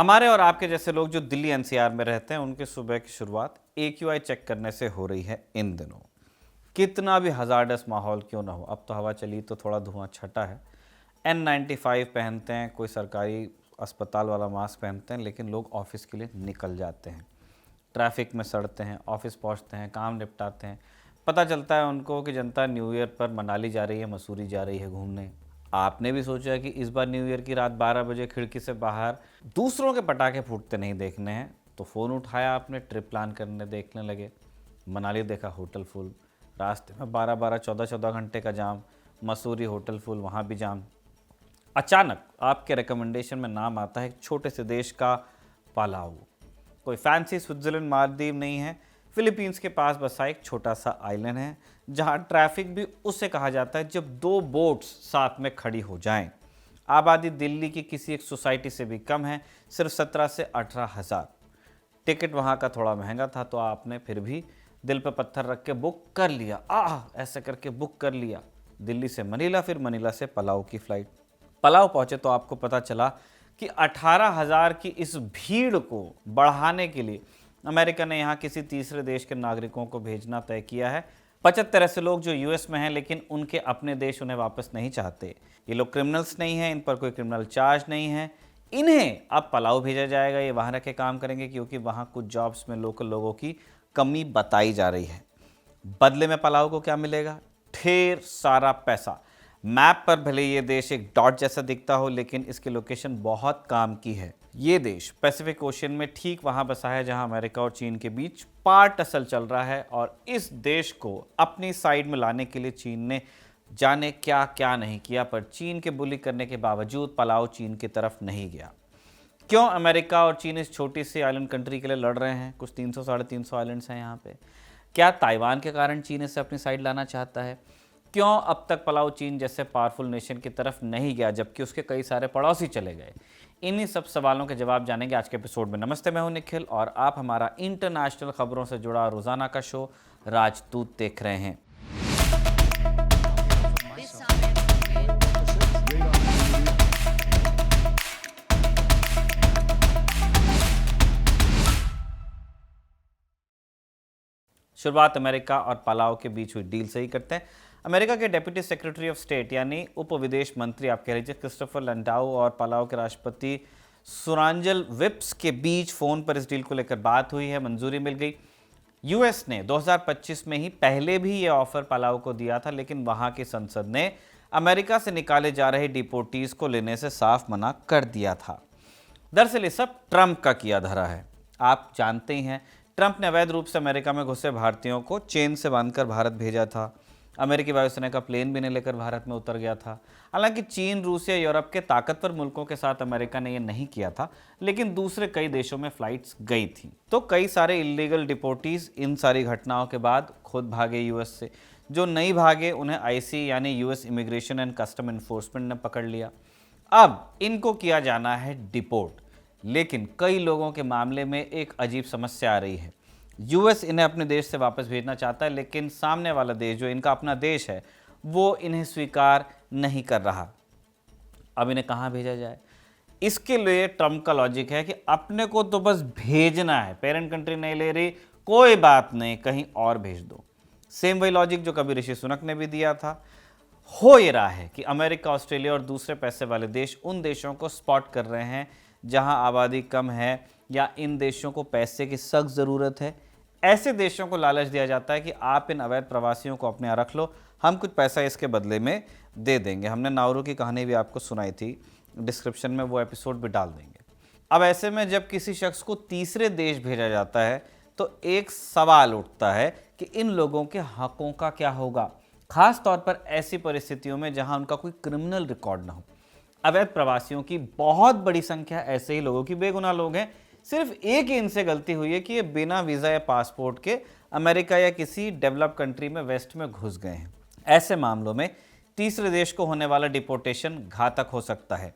हमारे और आपके जैसे लोग जो दिल्ली एनसीआर में रहते हैं उनकी सुबह की शुरुआत AQI चेक करने से हो रही है इन दिनों। कितना भी हजार्डस माहौल क्यों ना हो, अब तो हवा चली तो थोड़ा धुआं छटा है। N95 पहनते हैं, कोई सरकारी अस्पताल वाला मास्क पहनते हैं, लेकिन लोग ऑफिस के लिए निकल जाते हैं, ट्रैफिक में सड़ते हैं, ऑफिस पहुंचते हैं, काम निपटाते हैं। पता चलता है उनको कि जनता न्यू ईयर पर मनाली जा रही है, मसूरी जा रही है घूमने। आपने भी सोचा कि इस बार न्यू ईयर की रात 12 बजे खिड़की से बाहर दूसरों के पटाखे फूटते नहीं देखने हैं, तो फ़ोन उठाया आपने, ट्रिप प्लान करने देखने लगे। मनाली देखा, होटल फुल, रास्ते में 12-12 14-14 घंटे का जाम, मसूरी होटल फुल, वहाँ भी जाम। अचानक आपके रिकमेंडेशन में नाम आता है एक छोटे से देश का, पालाऊ। कोई फैंसी स्विट्जरलैंड मालदीव नहीं है, फिलीपींस के पास बसा एक छोटा सा आइलैंड है, जहां ट्रैफिक भी उसे कहा जाता है जब दो बोट्स साथ में खड़ी हो जाएं। आबादी दिल्ली की किसी एक सोसाइटी से भी कम है, सिर्फ 17 से 18 हज़ार। टिकट वहां का थोड़ा महंगा था, तो आपने फिर भी दिल पर पत्थर रख के बुक कर लिया। ऐसे करके बुक कर लिया। दिल्ली से मनीला, फिर मनीला से पलाऊ की फ़्लाइट। पलाऊ पहुंचे तो आपको पता चला कि 18,000 की इस भीड़ को बढ़ाने के लिए अमेरिका ने यहाँ किसी तीसरे देश के नागरिकों को भेजना तय किया है। 75 ऐसे लोग जो यूएस में हैं, लेकिन उनके अपने देश उन्हें वापस नहीं चाहते। ये लोग क्रिमिनल्स नहीं हैं, इन पर कोई क्रिमिनल चार्ज नहीं है। इन्हें अब पलाऊ भेजा जाएगा, ये वहाँ रह के काम करेंगे, क्योंकि वहाँ कुछ जॉब्स में लोकल लोगों की कमी बताई जा रही है। बदले में पलाऊ को क्या मिलेगा? ढेर सारा पैसा। मैप पर भले ये देश एक डॉट जैसा दिखता हो, लेकिन इसकी लोकेशन बहुत काम की है। ये देश पैसिफिक ओशियन में ठीक वहां बसा है जहां अमेरिका और चीन के बीच पार्ट असल चल रहा है, और इस देश को अपनी साइड में लाने के लिए चीन ने जाने क्या क्या नहीं किया, पर चीन के बुली करने के बावजूद पलाऊ चीन की तरफ नहीं गया। क्यों अमेरिका और चीन इस छोटी सी आइलैंड कंट्री के लिए लड़ रहे हैं? कुछ 300-350 आइलैंड्स हैं यहाँ पे। क्या ताइवान के कारण चीन इसे अपनी साइड लाना चाहता है? क्यों अब तक पलाऊ चीन जैसे पावरफुल नेशन की तरफ नहीं गया, जबकि उसके कई सारे पड़ोसी चले गए? इन्हीं सब सवालों के जवाब जानेंगे आज के एपिसोड में। नमस्ते, मैं हूं निखिल और आप हमारा इंटरनेशनल खबरों से जुड़ा रोजाना का शो राजदूत देख रहे हैं। शुरुआत अमेरिका और पलाऊ के बीच हुई डील से ही करते हैं। अमेरिका के डेप्यूटी सेक्रेटरी ऑफ स्टेट यानी उप विदेश मंत्री आप कह लीजिए क्रिस्टोफर लैंडाउ और पलाऊ के राष्ट्रपति सुरांजल विप्स के बीच फोन पर इस डील को लेकर बात हुई है, मंजूरी मिल गई। यूएस ने 2025 में ही पहले भी ये ऑफर पलाऊ को दिया था, लेकिन वहां की संसद ने अमेरिका से निकाले जा रहे डिपोटीज को लेने से साफ मना कर दिया था। दरअसल ये सब ट्रंप का किया धरा है। आप जानते ही हैं, ट्रंप ने अवैध रूप से अमेरिका में घुसे भारतीयों को चेन से बांधकर भारत भेजा था। अमेरिकी वायुसेना का प्लेन भी नहीं लेकर भारत में उतर गया था। हालांकि चीन, रूस या यूरोप के ताकतवर मुल्कों के साथ अमेरिका ने यह नहीं किया था, लेकिन दूसरे कई देशों में फ्लाइट्स गई थी। तो कई सारे इलीगल डिपोटीज इन सारी घटनाओं के बाद खुद भागे यूएस से। जो नहीं भागे उन्हें आईसी यानी US immigration and custom enforcement ने पकड़ लिया। अब इनको किया जाना है डिपोर्ट, लेकिन कई लोगों के मामले में एक अजीब समस्या आ रही है। यूएस इन्हें अपने देश से वापस भेजना चाहता है, लेकिन सामने वाला देश जो इनका अपना देश है वो इन्हें स्वीकार नहीं कर रहा। अब इन्हें कहाँ भेजा जाए? इसके लिए ट्रंप का लॉजिक है कि अपने को तो बस भेजना है, पेरेंट कंट्री नहीं ले रही, कोई बात नहीं, कहीं और भेज दो। सेम वही लॉजिक जो कभी ऋषि सुनक ने भी दिया था। हो ये रहा है कि अमेरिका, ऑस्ट्रेलिया और दूसरे पैसे वाले देश उन देशों को स्पॉट कर रहे हैं जहां आबादी कम है या इन देशों को पैसे की सख्त ज़रूरत है। ऐसे देशों को लालच दिया जाता है कि आप इन अवैध प्रवासियों को अपने यहाँ रख लो, हम कुछ पैसा इसके बदले में दे देंगे। हमने नाउरू की कहानी भी आपको सुनाई थी, डिस्क्रिप्शन में वो एपिसोड भी डाल देंगे। अब ऐसे में जब किसी शख्स को तीसरे देश भेजा जाता है तो एक सवाल उठता है कि इन लोगों के हकों का क्या होगा, खास तौर पर ऐसी परिस्थितियों में जहां उनका कोई क्रिमिनल रिकॉर्ड ना हो। अवैध प्रवासियों की बहुत बड़ी संख्या ऐसे ही लोगों की, बेगुनाह लोग हैं, सिर्फ एक ही इनसे गलती हुई है कि ये बिना वीज़ा या पासपोर्ट के अमेरिका या किसी डेवलप कंट्री में वेस्ट में घुस गए हैं। ऐसे मामलों में तीसरे देश को होने वाला डिपोर्टेशन घातक हो सकता है।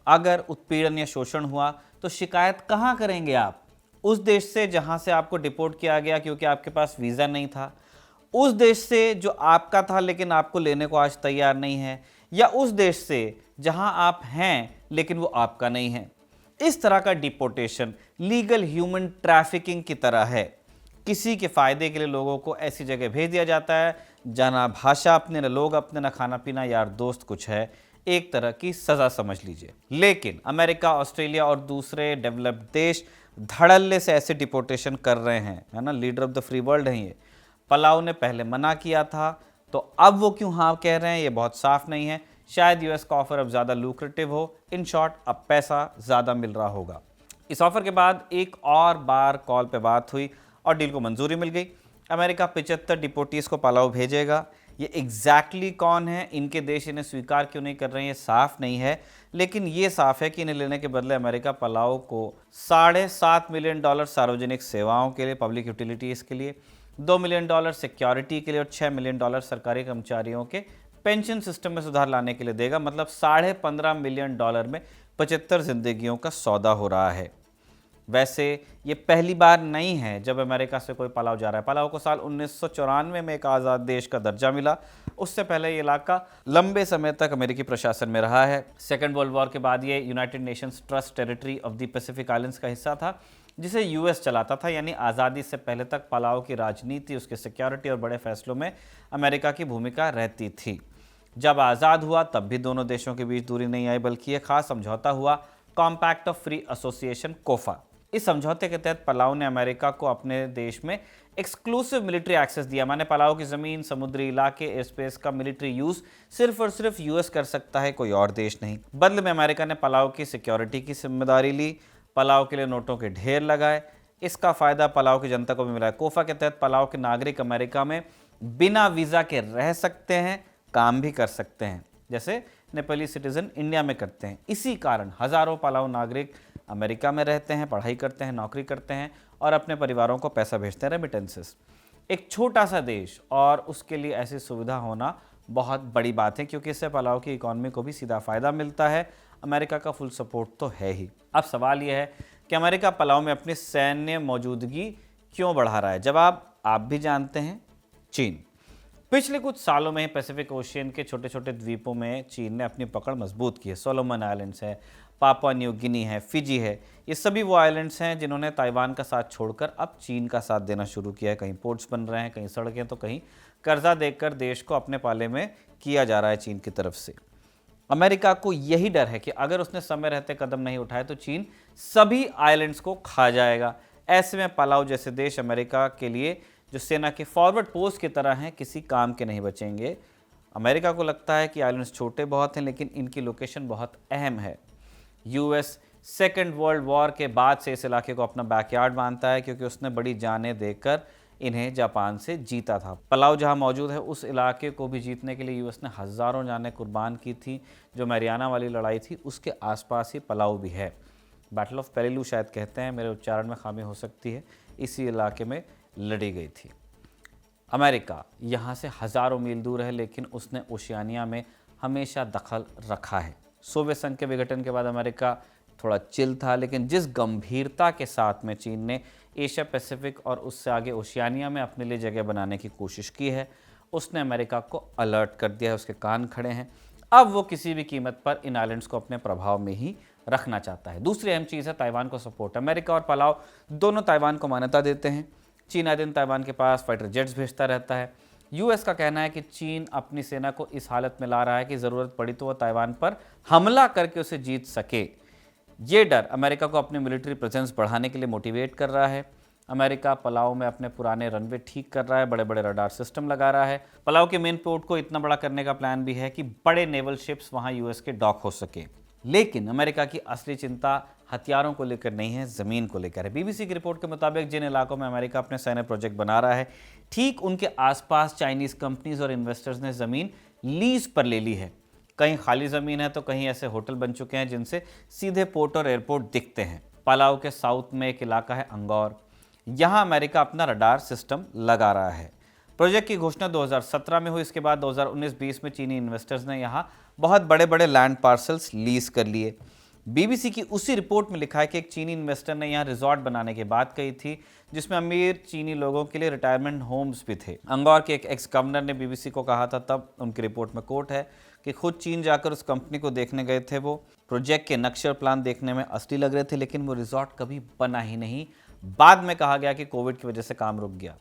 अगर उत्पीड़न या शोषण हुआ तो शिकायत कहाँ करेंगे आप? उस देश से जहाँ से आपको डिपोर्ट किया गया क्योंकि आपके पास वीज़ा नहीं था, उस देश से जो आपका था लेकिन आपको लेने को आज तैयार नहीं है, या उस देश से जहाँ आप हैं लेकिन वो आपका नहीं है। इस तरह का डिपोर्टेशन लीगल ह्यूमन ट्रैफिकिंग की तरह है। किसी के फायदे के लिए लोगों को ऐसी जगह भेज दिया जाता है जहाँ ना भाषा अपने, ना लोग अपने, ना खाना पीना, यार दोस्त कुछ है। एक तरह की सजा समझ लीजिए। लेकिन अमेरिका, ऑस्ट्रेलिया और दूसरे डेवलप्ड देश धड़ल्ले से ऐसे डिपोर्टेशन कर रहे हैं, है ना, leader of the free world हैं ये। पलाऊ ने पहले मना किया था, तो अब वो क्यों हाँ कह रहे हैं ये बहुत साफ नहीं है। शायद यूएस का ऑफर अब ज़्यादा लुक्रेटिव हो। इन शॉर्ट, अब पैसा ज़्यादा मिल रहा होगा। इस ऑफर के बाद एक और बार कॉल पे बात हुई और डील को मंजूरी मिल गई। अमेरिका 75 डिपोटीज को पलाऊ भेजेगा। ये एग्जैक्टली कौन है, इनके देश इन्हें स्वीकार क्यों नहीं कर रहे हैं, ये साफ नहीं है। लेकिन ये साफ है कि इन्हें लेने के बदले अमेरिका पलाऊ को $7.5 मिलियन सार्वजनिक सेवाओं के लिए, पब्लिक यूटिलिटीज़ के लिए, $2 मिलियन सिक्योरिटी के लिए और $6 मिलियन सरकारी कर्मचारियों के पेंशन सिस्टम में सुधार लाने के लिए देगा। मतलब $15.5 मिलियन में 75 जिंदगियों का सौदा हो रहा है। वैसे ये पहली बार नहीं है जब अमेरिका से कोई पलाऊ जा रहा है। पलाऊ को साल 1994 में एक आज़ाद देश का दर्जा मिला। उससे पहले ये इलाका लंबे समय तक अमेरिकी प्रशासन में रहा है। सेकेंड वर्ल्ड वॉर के बाद ये United Nations trust territory of the Pacific islands का हिस्सा था, जिसे यूएस चलाता था। यानी आज़ादी से पहले तक पलाऊ की राजनीति, उसकी सिक्योरिटी और बड़े फैसलों में अमेरिका की भूमिका रहती थी। जब आज़ाद हुआ तब भी दोनों देशों के बीच दूरी नहीं आई, बल्कि एक खास समझौता हुआ, कॉम्पैक्ट ऑफ फ्री एसोसिएशन, कोफा। इस समझौते के तहत पलाऊ ने अमेरिका को अपने देश में एक्सक्लूसिव मिलिट्री एक्सेस दिया। माने पलाऊ की ज़मीन, समुद्री इलाके, एयर स्पेस का मिलिट्री यूज़ सिर्फ और सिर्फ यूएस कर सकता है, कोई और देश नहीं। बदले में अमेरिका ने पलाऊ की सिक्योरिटी की जिम्मेदारी ली, पलाऊ के लिए नोटों के ढेर लगाए। इसका फ़ायदा पलाऊ की जनता को भी मिला है। कोफा के तहत पलाऊ के नागरिक अमेरिका में बिना वीज़ा के रह सकते हैं, काम भी कर सकते हैं, जैसे नेपाली सिटीजन इंडिया में करते हैं। इसी कारण हज़ारों पलाऊ नागरिक अमेरिका में रहते हैं, पढ़ाई करते हैं, नौकरी करते हैं और अपने परिवारों को पैसा भेजते हैं, रेमिटेंसेस। एक छोटा सा देश और उसके लिए ऐसी सुविधा होना बहुत बड़ी बात है, क्योंकि इससे पलाऊ की इकॉनमी को भी सीधा फ़ायदा मिलता है। अमेरिका का फुल सपोर्ट तो है ही। अब सवाल यह है कि अमेरिका पलाऊ में अपनी सैन्य मौजूदगी क्यों बढ़ा रहा है। जवाब आप भी जानते हैं, चीन। पिछले कुछ सालों में पैसिफिक ओशियन के छोटे छोटे द्वीपों में चीन ने अपनी पकड़ मजबूत की है। सोलोमन आइलैंड्स है, पापुआ न्यू गिनी है, फिजी है। ये सभी वो आइलैंड्स हैं जिन्होंने ताइवान का साथ छोड़कर अब चीन का साथ देना शुरू किया है। कहीं पोर्ट्स बन रहे हैं, कहीं सड़कें, तो कहीं कर्जा देकर देश को अपने पाले में किया जा रहा है चीन की तरफ से। अमेरिका को यही डर है कि अगर उसने समय रहते कदम नहीं उठाए तो चीन सभी आइलैंड्स को खा जाएगा। ऐसे में पलाऊ जैसे देश अमेरिका के लिए जो सेना के फॉरवर्ड पोस्ट की तरह हैं, किसी काम के नहीं बचेंगे। अमेरिका को लगता है कि आइलैंड्स छोटे बहुत हैं, लेकिन इनकी लोकेशन बहुत अहम है। यूएस सेकेंड वर्ल्ड वॉर के बाद से इस इलाके को अपना बैकयार्ड मानता है, क्योंकि उसने बड़ी जानें देकर इन्हें जापान से जीता था। पलाऊ जहां मौजूद है, उस इलाके को भी जीतने के लिए यूएस ने हज़ारों जानें कुर्बान की थी। जो मैरियाना वाली लड़ाई थी, उसके आसपास ही पलाऊ भी है। बैटल ऑफ पेरिलू शायद कहते हैं, मेरे उच्चारण में खामी हो सकती है। इसी इलाके में लड़ी गई थी। अमेरिका यहाँ से हज़ारों मील दूर है, लेकिन उसने ओशियानिया में हमेशा दखल रखा है। सोवियत संघ के विघटन के बाद अमेरिका थोड़ा चिल था, लेकिन जिस गंभीरता के साथ में चीन ने एशिया पैसिफिक और उससे आगे ओशियानिया में अपने लिए जगह बनाने की कोशिश की है, उसने अमेरिका को अलर्ट कर दिया है। उसके कान खड़े हैं। अब वो किसी भी कीमत पर इन आइलैंड्स को अपने प्रभाव में ही रखना चाहता है। दूसरी अहम चीज़ है ताइवान को सपोर्ट। अमेरिका और पलाऊ दोनों ताइवान को मान्यता देते हैं। चीन आए दिन ताइवान के पास फाइटर जेट्स भेजता रहता है। यूएस का कहना है कि चीन अपनी सेना को इस हालत में ला रहा है कि ज़रूरत पड़ी तो वह ताइवान पर हमला करके उसे जीत सके। ये डर अमेरिका को अपने मिलिट्री प्रेजेंस बढ़ाने के लिए मोटिवेट कर रहा है। अमेरिका पलाऊ में अपने पुराने रनवे ठीक कर रहा है, बड़े बड़े रडार सिस्टम लगा रहा है। पलाऊ के मेन पोर्ट को इतना बड़ा करने का प्लान भी है कि बड़े नेवल शिप्स वहाँ यूएस के डॉक हो सके। लेकिन अमेरिका की असली चिंता हथियारों को लेकर नहीं है, ज़मीन को लेकर है। बीबीसी की रिपोर्ट के मुताबिक जिन इलाकों में अमेरिका अपने सैन्य प्रोजेक्ट बना रहा है, ठीक उनके आसपास चाइनीज़ कंपनीज और इन्वेस्टर्स ने ज़मीन लीज पर ले ली है। कहीं खाली ज़मीन है तो कहीं ऐसे होटल बन चुके हैं जिनसे सीधे पोर्ट और एयरपोर्ट दिखते हैं। पलाऊ के साउथ में एक इलाका है अंगौर, यहाँ अमेरिका अपना रडार सिस्टम लगा रहा है। प्रोजेक्ट की घोषणा 2017 में हुई। इसके बाद 2019-20 में चीनी इन्वेस्टर्स ने यहाँ बहुत बड़े बड़े लैंड पार्सल्स लीज कर लिए। बीबीसी की उसी रिपोर्ट में लिखा है कि एक चीनी इन्वेस्टर ने यहाँ रिजॉर्ट बनाने की बात कही थी, जिसमें अमीर चीनी लोगों के लिए रिटायरमेंट होम्स भी थे। अंगौर के एक एक्स गवर्नर ने बीबीसी को कहा था, तब उनकी रिपोर्ट में कोट है, कि खुद चीन जाकर उस कंपनी को देखने गए थे। वो प्रोजेक्ट के नक्शे और प्लान देखने में असली लग रहे थे, लेकिन वो रिजॉर्ट कभी बना ही नहीं। बाद में कहा गया कि कोविड की वजह से काम रुक गया।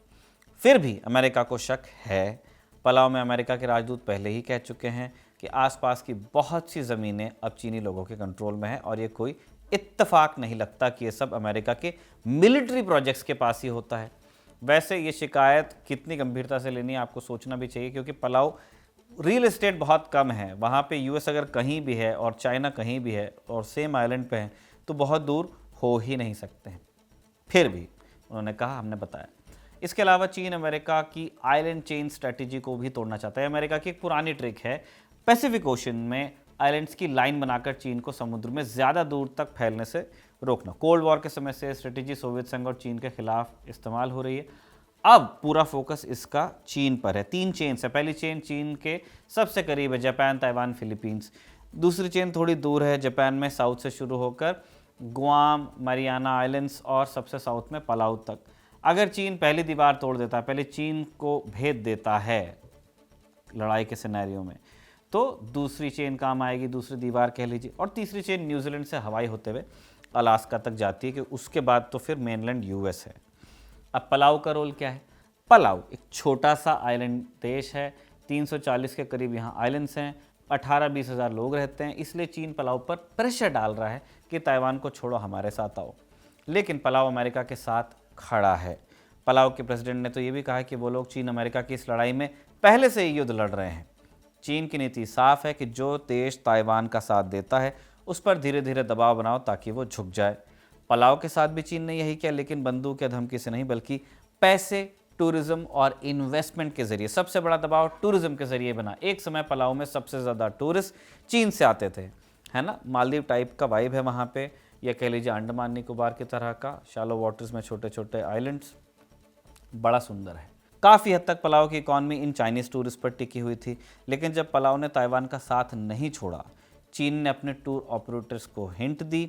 फिर भी अमेरिका को शक है। पलाव में अमेरिका के राजदूत पहले ही कह चुके हैं कि आसपास की बहुत सी ज़मीनें अब चीनी लोगों के कंट्रोल में है, और ये कोई इत्तेफाक नहीं लगता कि ये सब अमेरिका के मिलिट्री प्रोजेक्ट्स के पास ही होता है। वैसे ये शिकायत कितनी गंभीरता से लेनी है आपको सोचना भी चाहिए, क्योंकि पलाव रियल एस्टेट बहुत कम है। वहाँ पे यूएस अगर कहीं भी है और चाइना कहीं भी है और सेम आइलैंड पे हैं, तो बहुत दूर हो ही नहीं सकते हैं। फिर भी उन्होंने कहा, हमने बताया। इसके अलावा चीन अमेरिका की आइलैंड चेन स्ट्रेटेजी को भी तोड़ना चाहता है। अमेरिका की एक पुरानी ट्रिक है पैसिफिक ओशन में आइलैंड्स की लाइन बनाकर चीन को समुद्र में ज़्यादा दूर तक फैलने से रोकना। कोल्ड वॉर के समय से स्ट्रेटेजी सोवियत संघ और चीन के खिलाफ इस्तेमाल हो रही है। अब पूरा फोकस इसका चीन पर है। 3 चेन्स है। पहली चेन चीन के सबसे करीब है, जापान, ताइवान, फिलीपींस। दूसरी चेन थोड़ी दूर है, जापान में साउथ से शुरू होकर गुआम, मरियाना आइलैंड्स और सबसे साउथ में पलाऊ तक। अगर चीन पहली दीवार तोड़ देता है, पहले चीन को भेद देता है लड़ाई के सिनेरियो में, तो दूसरी चेन काम आएगी, दूसरी दीवार कह लीजिए। और तीसरी चेन न्यूजीलैंड से हवाई होते हुए अलास्का तक जाती है, कि उसके बाद तो फिर मेनलैंड यूएस है। अब पलाऊ का रोल क्या है? पलाऊ एक छोटा सा आइलैंड देश है। 340 के करीब यहाँ आइलैंड्स हैं, 18-20 हज़ार लोग रहते हैं। इसलिए चीन पलाऊ पर प्रेशर डाल रहा है कि ताइवान को छोड़ो, हमारे साथ आओ। लेकिन पलाऊ अमेरिका के साथ खड़ा है। पलाऊ के प्रेसिडेंट ने तो ये भी कहा कि वो लोग चीन अमेरिका की इस लड़ाई में पहले से ही युद्ध लड़ रहे हैं। चीन की नीति साफ है कि जो देश ताइवान का साथ देता है उस पर धीरे धीरे दबाव बनाओ ताकि वो झुक जाए। पलाऊ के साथ भी चीन ने यही किया, लेकिन बंदूक या धमकी से नहीं, बल्कि पैसे, टूरिज्म और इन्वेस्टमेंट के जरिए। सबसे बड़ा दबाव टूरिज्म के जरिए बना। एक समय पलाऊ में सबसे ज़्यादा टूरिस्ट चीन से आते थे, है ना। मालदीव टाइप का वाइब है वहाँ पे, या कह लीजिए अंडमान निकोबार की तरह का, शैलो वाटर्स में छोटे छोटे आइलैंड्स, बड़ा सुंदर है। काफ़ी हद तक पलाऊ की इकॉनमी इन चाइनीज़ टूरिस्ट पर टिकी हुई थी। लेकिन जब पलाऊ ने ताइवान का साथ नहीं छोड़ा, चीन ने अपने टूर ऑपरेटर्स को हिंट दी,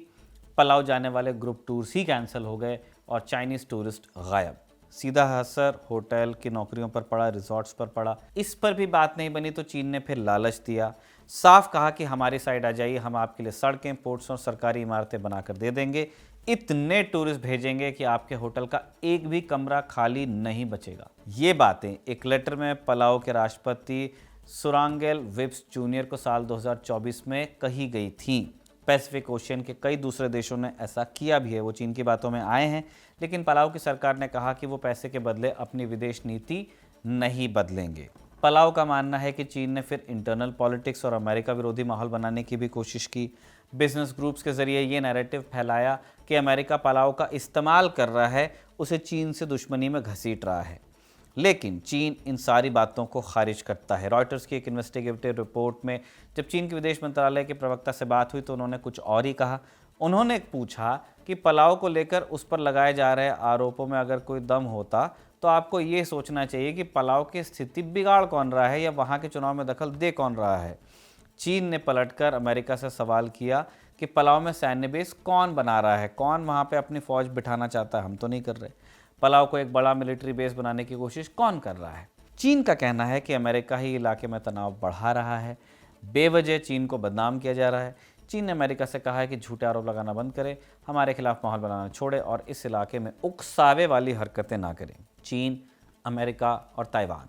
पलाऊ जाने वाले ग्रुप टूर्स ही कैंसिल हो गए और चाइनीज़ टूरिस्ट गायब। सीधा असर होटल की नौकरियों पर पड़ा, रिजॉर्ट्स पर पड़ा। इस पर भी बात नहीं बनी तो चीन ने फिर लालच दिया। साफ कहा कि हमारी साइड आ जाइए, हम आपके लिए सड़कें, पोर्ट्स और सरकारी इमारतें बनाकर दे देंगे। इतने टूरिस्ट भेजेंगे कि आपके होटल का एक भी कमरा खाली नहीं बचेगा। ये बातें एक लेटर में पलाऊ के राष्ट्रपति सुरांगेल विप्स जूनियर को साल 2024 में कही गई थी। पैसिफिक ओशियन के कई दूसरे देशों ने ऐसा किया भी है, वो चीन की बातों में आए हैं। लेकिन पलाऊ की सरकार ने कहा कि वो पैसे के बदले अपनी विदेश नीति नहीं बदलेंगे। पलाऊ का मानना है कि चीन ने फिर इंटरनल पॉलिटिक्स और अमेरिका विरोधी माहौल बनाने की भी कोशिश की। बिजनेस ग्रुप्स के जरिए ये नैरेटिव फैलाया कि अमेरिका पलाऊ का इस्तेमाल कर रहा है, उसे चीन से दुश्मनी में घसीट रहा है। लेकिन चीन इन सारी बातों को खारिज करता है। रॉयटर्स की एक इन्वेस्टिगेटिव रिपोर्ट में जब चीन के विदेश मंत्रालय के प्रवक्ता से बात हुई तो उन्होंने कुछ और ही कहा। उन्होंने पूछा कि पलाऊ को लेकर उस पर लगाए जा रहे आरोपों में अगर कोई दम होता तो आपको ये सोचना चाहिए कि पलाऊ की स्थिति बिगाड़ कौन रहा है या वहाँ के चुनाव में दखल दे कौन रहा है। चीन ने पलटकर अमेरिका से सवाल किया कि पलाऊ में सैन्य बेस कौन बना रहा है, कौन वहाँ पे अपनी फौज बिठाना चाहता है, हम तो नहीं कर रहे। पलाऊ को एक बड़ा मिलिट्री बेस बनाने की कोशिश कौन कर रहा है? चीन का कहना है कि अमेरिका ही इलाके में तनाव बढ़ा रहा है, बेवजह चीन को बदनाम किया जा रहा है। चीन ने अमेरिका से कहा है कि झूठे आरोप लगाना बंद करे, हमारे खिलाफ माहौल बनाना छोड़े और इस इलाके में उकसावे वाली हरकतें ना करें। चीन, अमेरिका और ताइवान,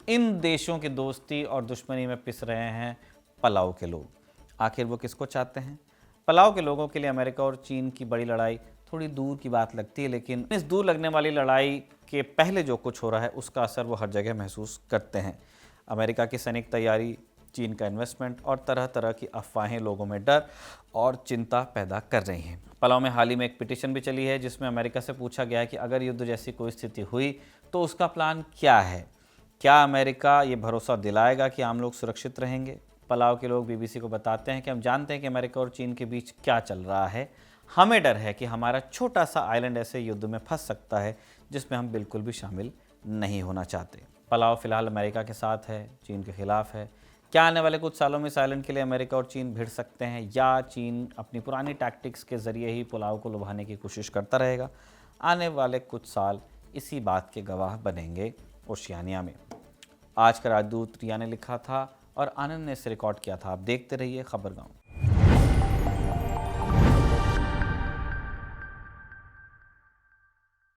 इन देशों की दोस्ती और दुश्मनी में पिस रहे हैं पलाऊ के लोग। आखिर वो किसको चाहते हैं? पलाऊ के लोगों के लिए अमेरिका और चीन की बड़ी लड़ाई थोड़ी दूर की बात लगती है, लेकिन इस दूर लगने वाली लड़ाई के पहले जो कुछ हो रहा है उसका असर वो हर जगह महसूस करते हैं। अमेरिका की सैनिक तैयारी, चीन का इन्वेस्टमेंट और तरह तरह की अफवाहें लोगों में डर और चिंता पैदा कर रही हैं। पलाऊ में हाल ही में एक पिटीशन भी चली है जिसमें अमेरिका से पूछा गया है कि अगर युद्ध जैसी कोई स्थिति हुई तो उसका प्लान क्या है। क्या अमेरिका ये भरोसा दिलाएगा कि आम लोग सुरक्षित रहेंगे? पलाऊ के लोग बीबीसी को बताते हैं कि हम जानते हैं कि अमेरिका और चीन के बीच क्या चल रहा है। हमें डर है कि हमारा छोटा सा आइलैंड ऐसे युद्ध में फंस सकता है जिसमें हम बिल्कुल भी शामिल नहीं होना चाहते। पलाऊ फिलहाल अमेरिका के साथ है, चीन के खिलाफ है। क्या आने वाले कुछ सालों में इस आइलैंड के लिए अमेरिका और चीन भिड़ सकते हैं या चीन अपनी पुरानी टैक्टिक्स के जरिए ही पलाऊ को लुभाने की कोशिश करता रहेगा? आने वाले कुछ साल इसी बात के गवाह बनेंगे ओशियानिया में। आज का राजदूत रिया ने लिखा था और आनंद ने इसे रिकॉर्ड किया था। आप देखते रहिए खबरगांव।